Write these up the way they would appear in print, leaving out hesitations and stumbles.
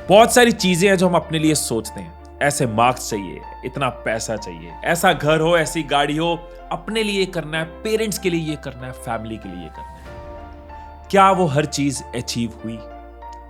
बहुत सारी चीजें हैं जो हम अपने लिए सोचते हैं, ऐसे मार्क्स चाहिए, इतना पैसा चाहिए, ऐसा घर हो, ऐसी गाड़ी हो, अपने लिए करना है, पेरेंट्स के लिए ये करना है, फैमिली के लिए ये करना है। क्या वो हर चीज अचीव हुई?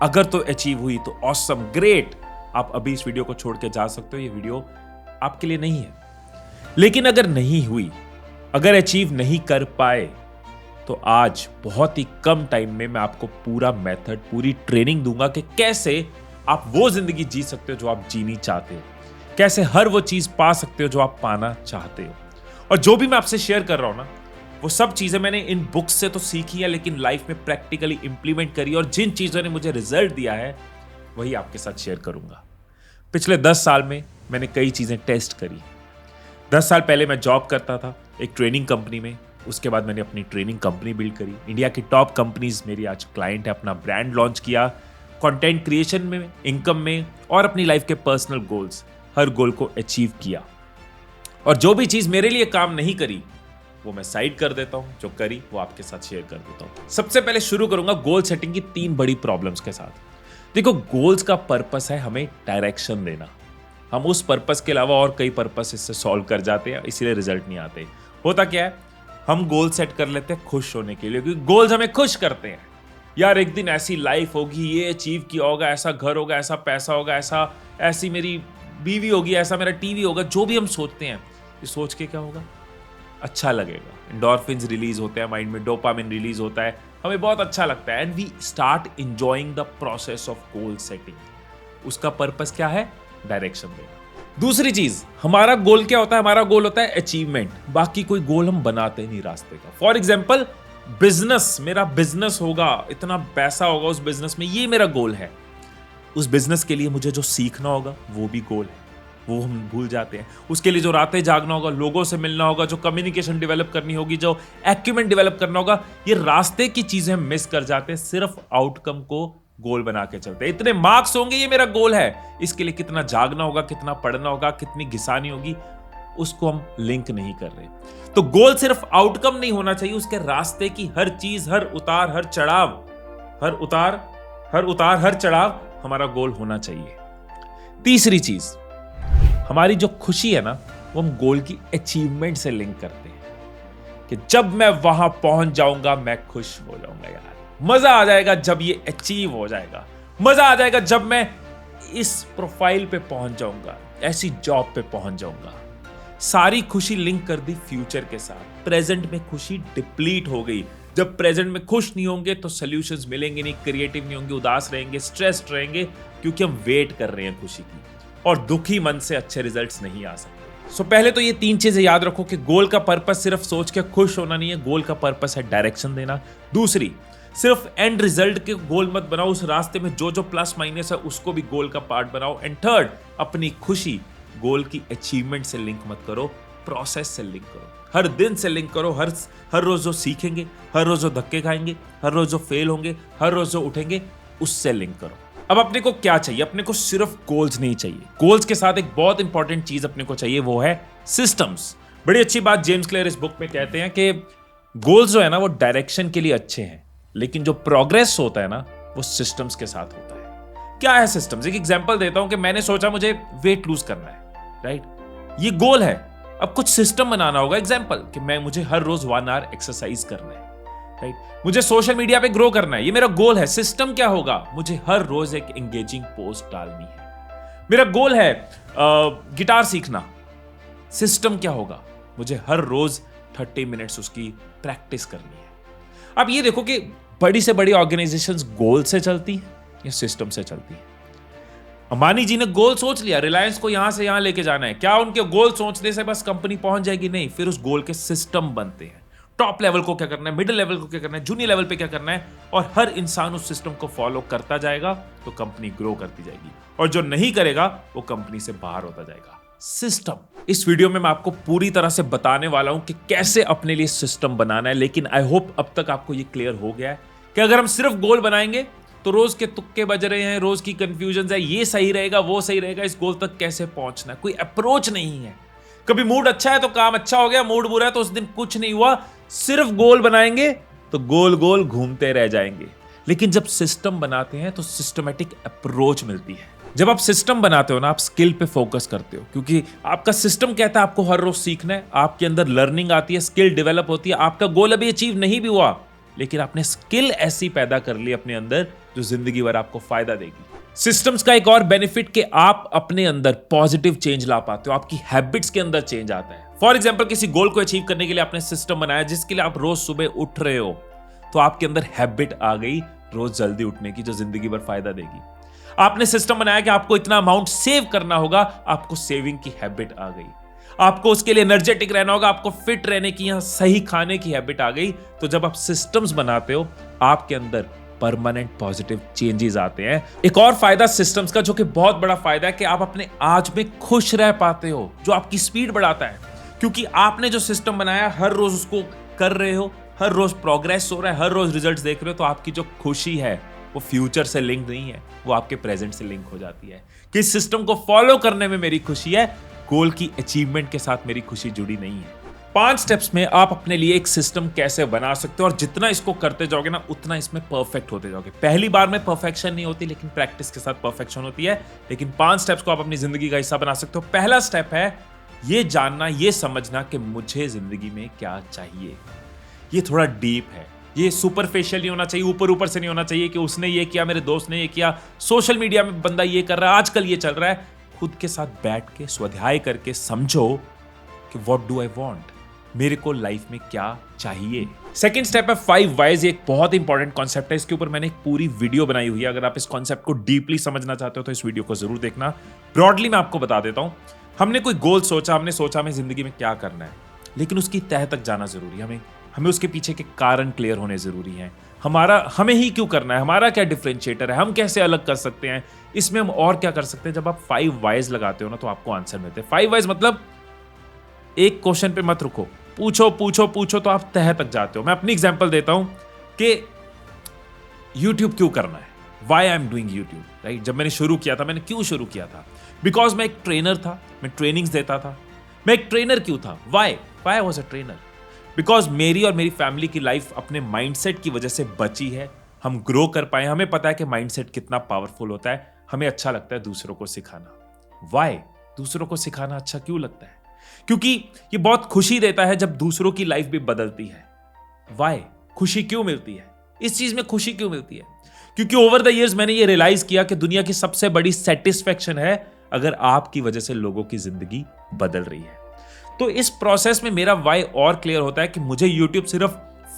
अगर तो अचीव हुई तो ऑसम, ग्रेट, आप अभी इस वीडियो को छोड़ के जा सकते हो, ये वीडियो आपके लिए नहीं है। लेकिन अगर नहीं हुई, अगर अचीव नहीं कर पाए, तो आज बहुत ही कम टाइम में मैं आपको पूरा मेथड, पूरी ट्रेनिंग दूंगा कि कैसे आप वो जिंदगी जी सकते हो जो आप जीनी चाहते हो, कैसे हर वो चीज पा सकते हो जो आप पाना चाहते हो। और जो भी मैं आपसे शेयर कर रहा हूं ना, वो सब चीजें मैंने इन बुक्स से तो सीखी है, लेकिन लाइफ में प्रैक्टिकली इंप्लीमेंट करी, और जिन चीजों ने मुझे रिजल्ट दिया है वही आपके साथ शेयर करूंगा। पिछले 10 साल में मैंने कई चीजें टेस्ट करी। 10 साल पहले मैं जॉब करता था एक ट्रेनिंग कंपनी में, उसके बाद मैंने अपनी ट्रेनिंग कंपनी बिल्ड करी। इंडिया की टॉप कंपनीज मेरी आज क्लाइंट है, अपना ब्रांड लॉन्च किया, कंटेंट क्रिएशन में, इनकम में, और अपनी लाइफ के पर्सनल गोल्स, हर गोल को अचीव किया। और जो भी चीज मेरे लिए काम नहीं करी वो मैं साइड कर देता हूं, जो करी वो आपके साथ शेयर कर देता हूं। सबसे पहले शुरू करूंगा गोल सेटिंग की 3 बड़ी प्रॉब्लम्स के साथ। देखो, गोल्स का पर्पस है हमें डायरेक्शन देना। हम उस पर्पस के अलावा और कई पर्पस इससे सॉल्व कर जाते हैं, इसीलिए रिजल्ट नहीं आते। होता क्या है, हम गोल सेट कर लेते हैं खुश होने के लिए, क्योंकि गोल्स हमें खुश करते हैं। यार एक दिन ऐसी लाइफ होगी, ये अचीव किया होगा, ऐसा घर होगा, ऐसा पैसा होगा, ऐसी मेरी बीवी होगी, ऐसा मेरा टीवी होगा। जो भी हम सोचते हैं, ये सोच के क्या होगा, अच्छा लगेगा। एंडोर्फिन्स रिलीज होते हैं माइंड में, डोपामिन रिलीज होता है, हमें बहुत अच्छा लगता है, and we start enjoying the process of goal setting. उसका पर्पस क्या है? डायरेक्शन देना। दूसरी चीज, हमारा गोल क्या होता है? हमारा गोल होता है अचीवमेंट। बाकी कोई गोल हम बनाते नहीं रास्ते का। फॉर एग्जाम्पल, बिजनेस, मेरा बिजनेस होगा, इतना पैसा होगा उस बिजनेस में, ये मेरा गोल है। उस बिजनेस के लिए मुझे जो सीखना होगा वो भी गोल है, वो हम भूल जाते हैं। उसके लिए जो रातें जागना होगा, लोगों से मिलना होगा, जो कम्युनिकेशन डेवलप करनी होगी, जो एक्यूमेंट डेवलप करना होगा, ये रास्ते की चीजें हम मिस कर जाते हैं, सिर्फ आउटकम को गोल बना के चलते हैं। इतने मार्क्स होंगे, ये मेरा गोल है, इसके लिए कितना जागना होगा, कितना पढ़ना होगा, कितनी घिसानी होगी, उसको हम लिंक नहीं कर रहे। तो गोल सिर्फ आउटकम नहीं होना चाहिए, उसके रास्ते की हर चीज, हर उतार, हर चढ़ाव हमारा गोल होना चाहिए। तीसरी चीज, हमारी जो खुशी है ना, वो हम गोल की अचीवमेंट से लिंक करते हैं कि जब मैं वहां पहुंच जाऊंगा मैं खुश हो जाऊंगा। यार मजा आ जाएगा जब ये अचीव हो जाएगा, मजा आ जाएगा जब मैं इस प्रोफाइल पे पहुंच जाऊंगा, ऐसी जॉब पे पहुंच जाऊंगा। सारी खुशी लिंक कर दी फ्यूचर के साथ। प्रेजेंट में खुशी डिप्लीट हो गई। जब प्रेजेंट में खुश नहीं होंगे तो सॉल्यूशंस मिलेंगे नहीं, क्रिएटिव नहीं होंगे, उदास रहेंगे, स्ट्रेस्ड रहेंगे, क्योंकि हम वेट कर रहे हैं खुशी की, और दुखी मन से अच्छे रिजल्ट्स नहीं आ सकते। सो पहले तो ये 3 चीजें याद रखो कि गोल का पर्पस सिर्फ सोच के खुश होना नहीं है, गोल का पर्पस है डायरेक्शन देना। दूसरी, सिर्फ एंड रिजल्ट के गोल मत बनाओ, उस रास्ते में जो जो प्लस माइनस है उसको भी गोल का पार्ट बनाओ। एंड थर्ड, अपनी खुशी गोल की अचीवमेंट से लिंक मत करो, प्रोसेस से लिंक करो, हर दिन से लिंक करो। हर रोज जो सीखेंगे, हर रोज जो धक्के खाएंगे, हर रोज जो फेल होंगे, हर रोज जो उठेंगे, उससे लिंक करो। अब अपने को क्या चाहिए? अपने को सिर्फ गोल्स नहीं चाहिए, गोल्स के साथ एक बहुत इंपॉर्टेंट चीज अपने को चाहिए, वो है सिस्टम्स। बड़ी अच्छी बात जेम्स क्लियर इस बुक में कहते हैं कि गोल्स जो है ना वो डायरेक्शन के लिए अच्छे हैं, लेकिन जो प्रोग्रेस होता है ना वो सिस्टम्स के साथ होता है। क्या है सिस्टम्स? एक एग्जांपल देता हूं कि मैंने सोचा मुझे वेट लूज करना है, राइट? ये गोल है। अब कुछ सिस्टम बनाना होगा। एग्जांपल कि मुझे हर रोज 1 आवर एक्सरसाइज करना है, राइट? मुझे सोशल मीडिया पे ग्रो करना है, ये मेरा गोल है। सिस्टम क्या होगा? मुझे हर रोज एक एंगेजिंग पोस्ट डालनी है। मेरा गोल है गिटार सीखना। सिस्टम क्या होगा? मुझे हर रोज 30 मिनट्स उसकी प्रैक्टिस करनी है। अब ये देखो कि बड़ी से बड़ी ऑर्गेनाइजेशंस गोल से चलती हैं या सिस्टम से चलती हैं। अंबानी जी ने गोल सोच लिया, रिलायंस को यहां से यहां लेके जाना है। क्या उनके गोल सोचने से बस कंपनी पहुंच जाएगी? नहीं, फिर उस गोल के सिस्टम बनते हैं। टॉप लेवल को क्या करना है, मिडिल लेवल को क्या करना है, जूनियर लेवल पे क्या करना है, और हर इंसान उस सिस्टम को फॉलो करता जाएगा तो कंपनी ग्रो करती जाएगी, और जो नहीं करेगा वो कंपनी से बाहर होता जाएगा। सिस्टम, इस वीडियो में मैं आपको पूरी तरह से बताने वाला हूं कि कैसे अपने लिए सिस्टम बनाना है। लेकिन आई होप अब तक आपको ये क्लियर हो गया है कि अगर हम सिर्फ गोल बनाएंगे तो रोज के तुक्के बज रहे हैं, रोज की कंफ्यूजन है, ये सही रहेगा, वो सही रहेगा, इस गोल तक कैसे पहुंचना है, कोई अप्रोच नहीं है। कभी मूड अच्छा है तो काम अच्छा हो गया, मूड बुरा है तो उस दिन कुछ नहीं हुआ। सिर्फ गोल बनाएंगे तो गोल गोल घूमते रह जाएंगे। लेकिन जब सिस्टम बनाते हैं तो सिस्टमेटिक अप्रोच मिलती है। जब आप सिस्टम बनाते हो ना, आप स्किल पे फोकस करते हो, क्योंकि आपका सिस्टम कहता है आपको हर रोज सीखना है, आपके अंदर लर्निंग आती है, स्किल डेवलप होती है, आपका गोल अभी अचीव नहीं भी हुआ, लेकिन आपने स्किल ऐसी पैदा कर ली अपने अंदर जो जिंदगी भर आपको फायदा देगी। सिस्टम्स का एक और बेनिफिट कि आप अपने अंदर पॉजिटिव चेंज ला पाते हो, आपकी हैबिट्स के अंदर चेंज आता है। फॉर एग्जाम्पल, किसी गोल को अचीव करने के लिए आपने सिस्टम बनाया जिसके लिए आप रोज सुबह उठ रहे हो, तो आपके अंदर हैबिट आ गई रोज जल्दी उठने की, जो जिंदगी भर फायदा देगी। आपने सिस्टम बनाया कि आपको इतना अमाउंट सेव करना होगा, आपको सेविंग की हैबिट आ गई। आपको उसके लिए एनर्जेटिक रहना होगा, आपको फिट रहने की, या सही खाने की हैबिट आ गई। तो जब आप सिस्टम्स बनाते हो, आपके अंदर परमानेंट पॉजिटिव चेंजेस आते हैं। एक और फायदा सिस्टम्स का, जो कि बहुत बड़ा फायदा है, कि आप अपने आज में खुश रह पाते हो, जो आपकी स्पीड बढ़ाता है। क्योंकि आपने जो सिस्टम बनाया, हर रोज उसको कर रहे हो, हर रोज प्रोग्रेस हो रहा है, हर रोज रिजल्ट्स देख रहे हो, तो आपकी जो खुशी है वो फ्यूचर से लिंक नहीं है, वो आपके प्रेजेंट से लिंक हो जाती है। कि इस सिस्टम को फॉलो करने में मेरी खुशी है, गोल की अचीवमेंट के साथ मेरी खुशी जुड़ी नहीं है। 5 स्टेप्स में आप अपने लिए एक सिस्टम कैसे बना सकते हो, और जितना इसको करते जाओगे ना, उतना इसमें परफेक्ट होते जाओगे। पहली बार में परफेक्शन नहीं होती, लेकिन प्रैक्टिस के साथ परफेक्शन होती है। लेकिन 5 स्टेप्स को आप अपनी जिंदगी का हिस्सा बना सकते हो। पहला स्टेप है ये जानना, ये समझना कि मुझे जिंदगी में क्या चाहिए। ये थोड़ा डीप है, ये सुपरफिशियल नहीं होना चाहिए, ऊपर ऊपर से नहीं होना चाहिए कि उसने ये किया, मेरे दोस्त ने ये किया, सोशल मीडिया में बंदा ये कर रहा है, आजकल ये चल रहा है। खुद के साथ बैठ के स्वाध्याय करके समझो कि व्हाट डू आई वांट, मेरे को लाइफ में क्या चाहिए। सेकंड स्टेप है 5 वाइज। ये एक बहुत इंपॉर्टेंट कॉन्सेप्ट है, इसके ऊपर मैंने एक पूरी वीडियो बनाई हुई है। अगर आप इस कॉन्सेप्ट को डीपली समझना चाहते हो तो इस वीडियो को जरूर देखना। ब्रॉडली मैं आपको बता देता हूं। हमने कोई गोल सोचा, हमने सोचा हमें जिंदगी में क्या करना है, लेकिन उसकी तह तक जाना जरूरी है। हमें उसके पीछे के कारण क्लियर होने जरूरी हैं। हमें ही क्यों करना है, हमारा क्या डिफरेंशिएटर है, हम कैसे अलग कर सकते हैं, इसमें हम और क्या कर सकते हैं। जब आप 5 वाइज लगाते हो ना, तो आपको आंसर मिलते हैं। 5 वाइज मतलब एक क्वेश्चन पे मत रुको, पूछो पूछो पूछो, तो आप तह तक जाते हो। मैं अपनी एग्जांपल देता हूं कि YouTube क्यों करना है, why I am doing YouTube, right. जब मैंने शुरू किया था, मैंने क्यों शुरू किया था? बिकॉज मैं एक ट्रेनर था, मैं ट्रेनिंग्स देता था। मैं एक ट्रेनर क्यों था? Why I was a trainer? Because मेरी और मेरी फैमिली की लाइफ अपने माइंडसेट की वजह से बची है। हम ग्रो कर पाए, हमें पता है कि माइंडसेट कितना पावरफुल होता है। हमें अच्छा लगता है दूसरों को सिखाना। वाई? दूसरों को सिखाना अच्छा क्यों लगता है? क्योंकि ये बहुत खुशी देता है जब दूसरों की लाइफ भी बदलती है। वाई? खुशी क्यों मिलती है? इस चीज में खुशी क्यों मिलती है? क्योंकि ओवर द इयर्स मैंने ये रियलाइज किया कि दुनिया की सबसे बड़ी सेटिस्फेक्शन है अगर आपकी वजह से लोगों की जिंदगी बदल रही है। तो इस प्रोसेस में मेरा वाई और क्लियर होता है कि मुझे YouTube सिर्फ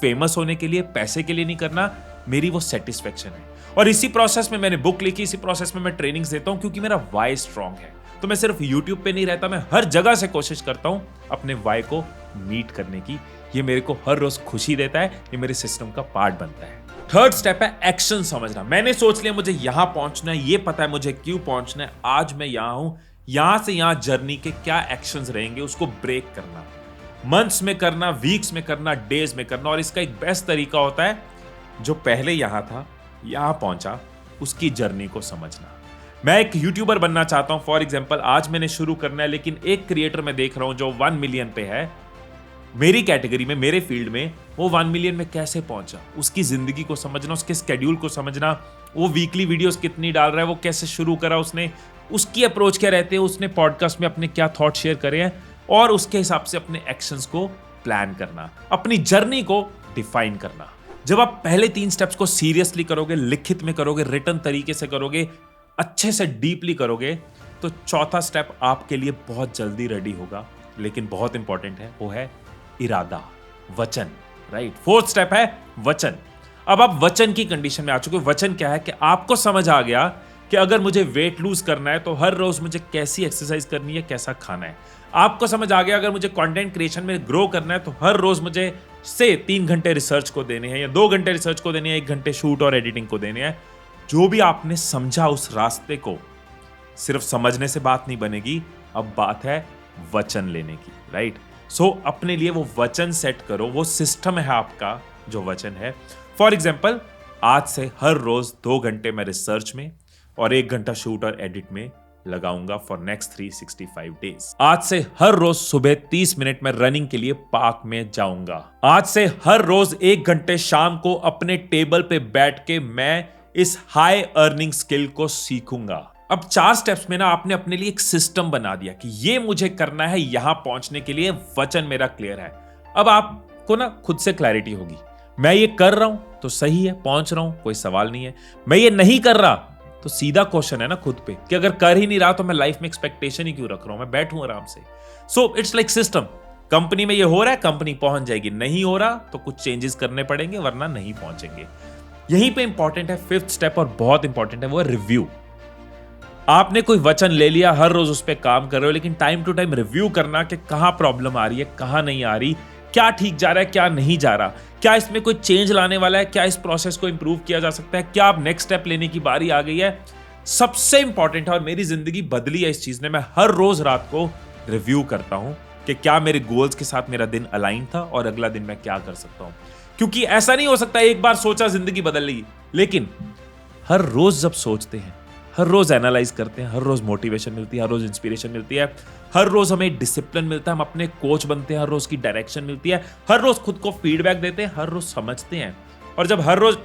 फेमस होने के लिए, पैसे के लिए नहीं करना, मेरी वो सेटिस्फेक्शन है। और इसी प्रोसेस में मैंने बुक लिखी, इसी प्रोसेस में मैं ट्रेनिंग्स देता हूं, क्योंकि मेरा वाई स्ट्रांग है। तो मैं सिर्फ YouTube पे नहीं रहता, मैं हर जगह से कोशिश करता हूं अपने वाई को मीट करने की। ये मेरे को हर रोज खुशी देता है, ये मेरे सिस्टम का पार्ट बनता है। थर्ड स्टेप है एक्शन समझना। मैंने सोच लिया मुझे यहां पहुंचना है, ये पता है मुझे क्यों पहुंचना है, आज मैं यहां हूं, यहां से यहां जर्नी के क्या एक्शंस रहेंगे, उसको ब्रेक करना, मंथ्स में करना, वीक्स में करना, डेज में करना। और इसका एक बेस्ट तरीका होता है, जो पहले यहां था, यहां पहुंचा, उसकी जर्नी को समझना। मैं एक यूट्यूबर बनना चाहता हूं, फॉर एग्जाम्पल आज मैंने शुरू करना है, लेकिन एक क्रिएटर मैं देख रहा हूं जो 1 मिलियन पे है, मेरी कैटेगरी में, मेरे फील्ड में, वो 1 मिलियन में कैसे पहुंचा, उसकी जिंदगी को समझना, उसके स्केड्यूल को समझना, वो वीकली वीडियोस कितनी डाल रहा है, वो कैसे शुरू करा उसने, उसकी अप्रोच क्या रहती है, उसने पॉडकास्ट में अपने क्या थॉट शेयर करे हैं, और उसके हिसाब से अपने एक्शंस को प्लान करना, अपनी जर्नी को डिफाइन करना। जब आप पहले 3 स्टेप्स को सीरियसली करोगे, लिखित में करोगे, रिटन तरीके से करोगे, अच्छे से डीपली करोगे, तो चौथा स्टेप आपके लिए बहुत जल्दी रेडी होगा, लेकिन बहुत इंपॉर्टेंट है, वो है इरादा, वचन, राइट। 4th स्टेप है वचन। अब आप वचन की कंडीशन में आ चुके हो। वचन क्या है कि आपको समझ आ गया कि अगर मुझे वेट लूज करना है तो हर रोज मुझे कैसी एक्सरसाइज करनी है, कैसा खाना है। आपको समझ आ गया अगर मुझे कंटेंट क्रिएशन में ग्रो करना है तो हर रोज मुझे से 3 घंटे रिसर्च को देने हैं, या 2 घंटे रिसर्च को देने हैं, 1 घंटे शूट और एडिटिंग को देने हैं। जो भी आपने समझा उस रास्ते को, सिर्फ समझने से बात नहीं बनेगी, अब बात है वचन लेने की, राइट। सो अपने लिए वो वचन सेट करो, वो सिस्टम है आपका जो वचन है। फॉर एग्जाम्पल आज से हर रोज 2 घंटे मैं रिसर्च में और 1 घंटा शूट और एडिट में लगाऊंगा फॉर नेक्स्ट 365 डेज। आज से हर रोज सुबह 30 मिनट में रनिंग के लिए पार्क में जाऊंगा। आज से हर रोज 1 घंटे शाम को अपने टेबल पे बैठ के मैं इस हाई अर्निंग स्किल को सीखूंगा। अब 4 स्टेप्स में ना आपने अपने लिए एक सिस्टम बना दिया कि ये मुझे करना है, यहां पहुंचने के लिए वचन मेरा क्लियर है। अब आपको ना खुद से क्लैरिटी होगी, मैं ये कर रहा हूं तो सही है, पहुंच रहा हूं, कोई सवाल नहीं है। मैं ये नहीं कर रहा तो सीधा क्वेश्चन है ना खुद पे कि अगर कर ही नहीं रहा तो मैं लाइफ में एक्सपेक्टेशन ही क्यों रख रहा हूं, मैं बैठूं आराम से। So it's like system. Company में ये हो रहा है, कंपनी पहुंच जाएगी, नहीं हो रहा तो कुछ चेंजेस करने पड़ेंगे वरना नहीं पहुंचेंगे। यहीं पे इंपॉर्टेंट है 5th स्टेप और बहुत इंपॉर्टेंट है, वो है रिव्यू। आपने कोई वचन ले लिया, हर रोज उस पर काम कर रहे हो, लेकिन टाइम टू टाइम रिव्यू करना कि कहां प्रॉब्लम आ रही है, कहां नहीं आ रही, क्या ठीक जा रहा है, क्या नहीं जा रहा, क्या इसमें कोई चेंज लाने वाला है, क्या इस प्रोसेस को इंप्रूव किया जा सकता है, क्या अब नेक्स्ट स्टेप लेने की बारी आ गई है। सबसे इंपॉर्टेंट है और मेरी जिंदगी बदली है इस चीज ने। मैं हर रोज रात को रिव्यू करता हूं कि क्या मेरे गोल्स के साथ मेरा दिन अलाइन था और अगला दिन मैं क्या कर सकता हूं। क्योंकि ऐसा नहीं हो सकता एक बार सोचा जिंदगी बदल गई, लेकिन हर रोज जब सोचते हैं, हर रोज एनालाइज करते हैं, हर रोज मोटिवेशन मिलती है, हर रोज इंस्पिरेशन मिलती है, हर रोज हमें डिसिप्लिन मिलता है, हम अपने कोच बनते हैं, हर रोज की डायरेक्शन मिलती है, हर रोज खुद को फीडबैक देते हैं, हर रोज समझते हैं। और जब हर रोज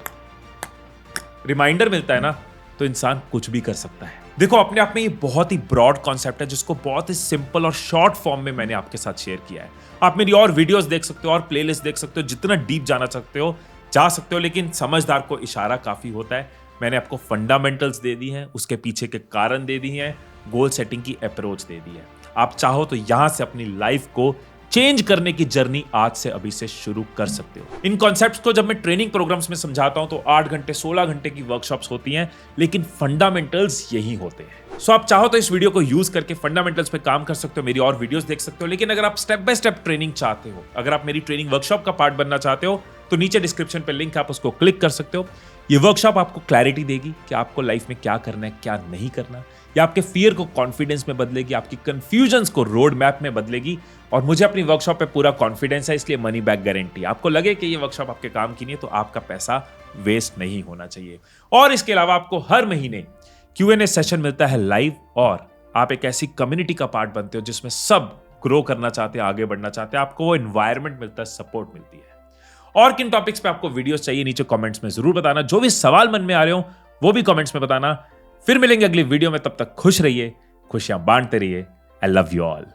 रिमाइंडर मिलता है ना तो इंसान कुछ भी कर सकता है। देखो अपने आप में ये बहुत ही ब्रॉड कॉन्सेप्ट है जिसको बहुत ही सिंपल और शॉर्ट फॉर्म में मैंने आपके साथ शेयर किया है। आप मेरी और वीडियोस देख सकते हो और प्लेलिस्ट देख सकते हो, जितना डीप जाना सकते हो जा सकते हो, लेकिन समझदार को इशारा काफी होता है। मैंने आपको फंडामेंटल्स दे दी हैं, उसके पीछे के कारण दे दिए हैं, गोल सेटिंग की अप्रोच दे दी है। आप चाहो तो यहां से अपनी लाइफ को चेंज करने की जर्नी आज से अभी से शुरू कर सकते हो। इन कॉन्सेप्ट्स को जब मैं ट्रेनिंग प्रोग्राम्स में समझाता हूं तो 8 घंटे 16 घंटे की वर्कशॉप्स होती हैं, लेकिन फंडामेंटल्स यही होते हैं। सो आप चाहो तो इस वीडियो को यूज करके फंडामेंटल्स पे काम कर सकते हो, मेरी और वीडियोस देख सकते हो। लेकिन अगर आप स्टेप बाय स्टेप ट्रेनिंग चाहते हो, अगर आप मेरी ट्रेनिंग वर्कशॉप का पार्ट बनना चाहते हो, तो नीचे डिस्क्रिप्शन पे लिंक है, आप उसको क्लिक कर सकते हो। ये वर्कशॉप आपको क्लैरिटी देगी कि आपको लाइफ में क्या करना है, क्या नहीं करना। ये आपके फियर को कॉन्फिडेंस में बदलेगी, आपकी कंफ्यूजन्स को रोड मैप में बदलेगी। और मुझे अपनी वर्कशॉप पे पूरा कॉन्फिडेंस है, इसलिए मनी बैक गारंटी। आपको लगे कि ये वर्कशॉप आपके काम की नहीं है तो आपका पैसा वेस्ट नहीं होना चाहिए। और इसके अलावा आपको हर महीने Q&A सेशन मिलता है लाइव, और आप एक ऐसी कम्युनिटी का पार्ट बनते हो जिसमें सब ग्रो करना चाहते हैं, आगे बढ़ना चाहते हैं। आपको वो एनवायरमेंट मिलता है, सपोर्ट मिलती है। और किन टॉपिक्स पे आपको वीडियोस चाहिए नीचे कमेंट्स में जरूर बताना। जो भी सवाल मन में आ रहे हो वो भी कमेंट्स में बताना। फिर मिलेंगे अगली वीडियो में, तब तक खुश रहिए, खुशियां बांटते रहिए। I love you all.